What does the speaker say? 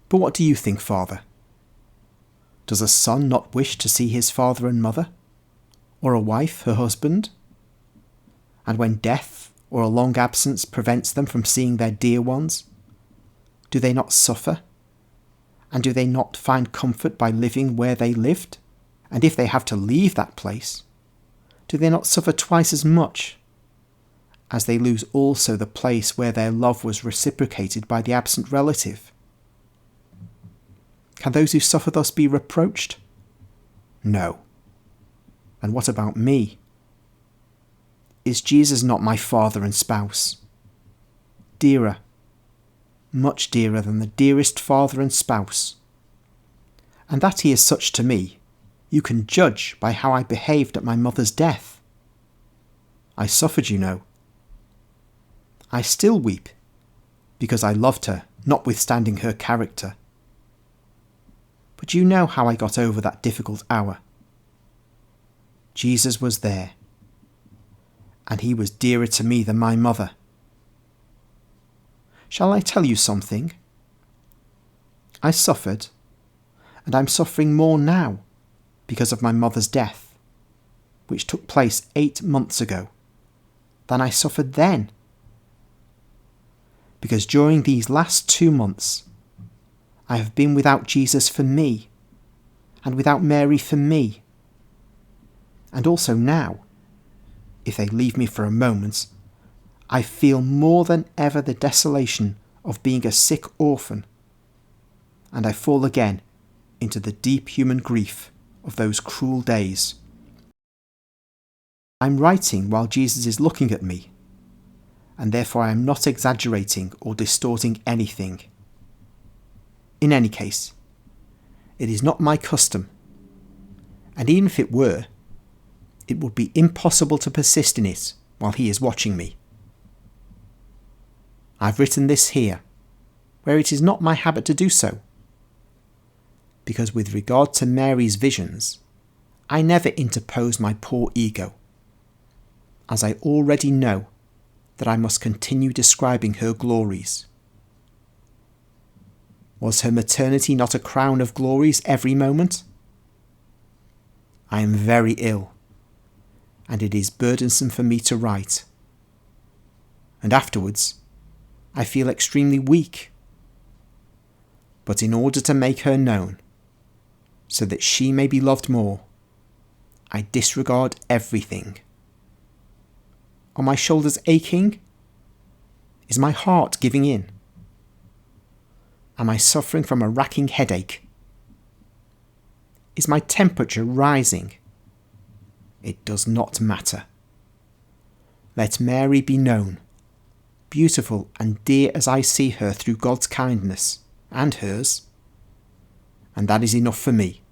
But what do you think, Father? Does a son not wish to see his father and mother? Or a wife her husband? And when death or a long absence prevents them from seeing their dear ones, do they not suffer? And do they not find comfort by living where they lived? And if they have to leave that place, do they not suffer twice as much, as they lose also the place where their love was reciprocated by the absent relative? Can those who suffer thus be reproached? No. And what about me? Is Jesus not my father and spouse? Dearer, much dearer than the dearest father and spouse. And that he is such to me, you can judge by how I behaved at my mother's death. I suffered, you know. I still weep, because I loved her, notwithstanding her character. But you know how I got over that difficult hour. Jesus was there, and he was dearer to me than my mother. Shall I tell you something? I suffered, and I'm suffering more now because of my mother's death, which took place 8 months ago, than I suffered then. Because during these last 2 months, I have been without Jesus for me, and without Mary for me. And also now, if they leave me for a moment, I feel more than ever the desolation of being a sick orphan, and I fall again into the deep human grief of those cruel days. I'm writing while Jesus is looking at me, and therefore I am not exaggerating or distorting anything. In any case, it is not my custom, and even if it were, it would be impossible to persist in it while he is watching me. I've written this here, where it is not my habit to do so, because with regard to Mary's visions, I never interpose my poor ego, as I already know that I must continue describing her glories. Was her maternity not a crown of glories every moment? I am very ill, and it is burdensome for me to write. And afterwards, I feel extremely weak. But in order to make her known, so that she may be loved more, I disregard everything. Are my shoulders aching? Is my heart giving in? Am I suffering from a racking headache? Is my temperature rising? It does not matter. Let Mary be known, beautiful and dear as I see her through God's kindness, and hers, and that is enough for me.